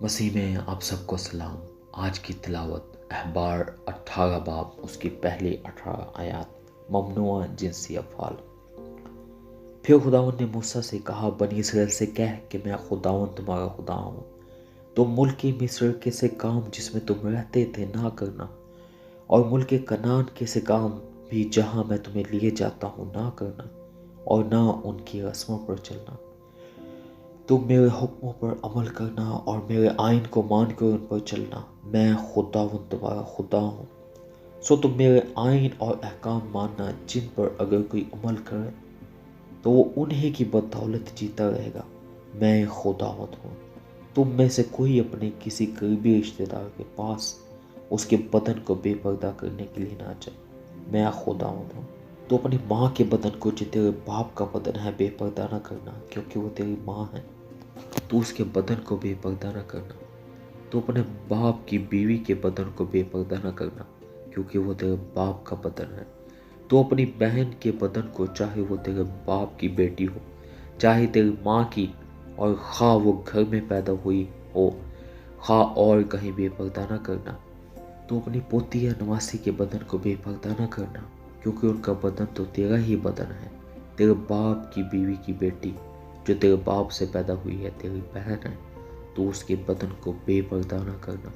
मसीह में आप सबको सलाम। आज की तिलावत अहबार 18 बाब उसकी पहली 18 आयत ममनुआ जिनसी अफ़ाल। फिर खुदावंद ने मूसा से कहा, बनी इसराइल से कह कि मैं खुदावंद तुम्हारा खुदा हूँ। तुम मुल्क मिस्र के से काम जिसमें तुम रहते थे ना करना, और मुल्क कनान के से काम भी जहाँ मैं तुम्हें लिए जाता हूँ ना करना, और ना उनकी रस्मों पर चलना। तुम मेरे हुक्मों पर अमल करना और मेरे आइन को मान कर उन पर चलना। मैं खुदावंद तुम्हारा खुदा हूँ। सो तुम मेरे आइन और अहकाम मानना, जिन पर अगर कोई अमल करे तो वो उन्हीं की बदौलत जीता रहेगा। मैं खुदावंद हूँ। तुम में से कोई अपने किसी करीबी रिश्तेदार के पास उसके बदन को बेपर्दा करने के लिए ना जाए। मैं खुदावंद हूँ। तो अपनी माँ के बदन को, जो तेरे बाप का बदन है, बेपर्दा ना करना, क्योंकि वो तेरी माँ है। तो उसके बदन को बेपर्दा न करना। तो अपने बाप की बीवी के बदन को बेपर्दा न करना, क्योंकि वो तेरे बाप का बदन है। तो अपनी बहन के बदन को, चाहे वो तेरे बाप की बेटी हो, चाहे तेरी माँ की, और खा वो घर में पैदा हुई हो, खा और कहीं बेपर्दा न करना। तो अपनी पोती या नवासी के बदन को बेपर्दा न करना, क्योंकि उनका बदन तो तेरा ही बदन है। तेरे बाप की बीवी की बेटी जो तेरे बाप से पैदा हुई है, तेरी बहन है, तो उसके बदन को बेपर्दा न करना।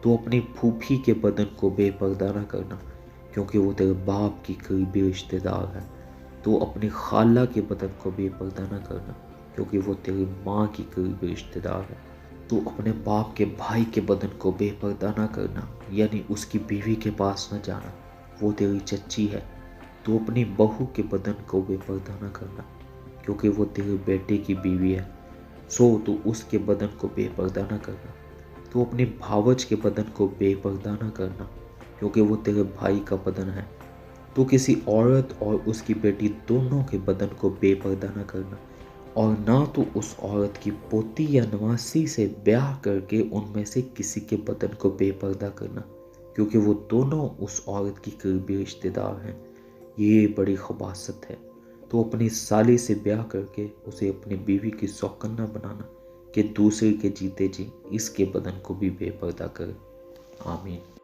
तो अपनी फूफी के बदन को बेपर्दा न करना, क्योंकि वो तेरे बाप की करीबी रिश्तेदार है। तो अपनी खाला के बदन को बेपर्दा न करना, क्योंकि वो तेरी माँ की करीबी रिश्तेदार है। तो अपने बाप के भाई के बदन को बेपर्दा न करना, यानी उसकी बीवी के पास न जाना, वो तेरी चच्ची है। तो अपनी बहू के बदन को बेपर्दा न करना, क्योंकि वो तेरे बेटे की बीवी है। सो तो उसके बदन को बेपर्दा न करना। तो अपने भावज के बदन को बेपर्दा न करना, क्योंकि वो तेरे भाई का बदन है। तो किसी औरत और उसकी बेटी दोनों के बदन को बेपर्दा न करना, और ना तो उस औरत की पोती या नवासी से ब्याह करके उनमें से किसी के बदन को बेपर्दा करना, क्योंकि वो दोनों उस औरत की करीबी रिश्तेदार हैं। ये बड़ी खबासत है। तो अपनी साली से ब्याह करके उसे अपनी बीवी की सौकन्ना बनाना, कि दूसरे के जीते जी इसके बदन को भी बेपर्दा करे। आमीन।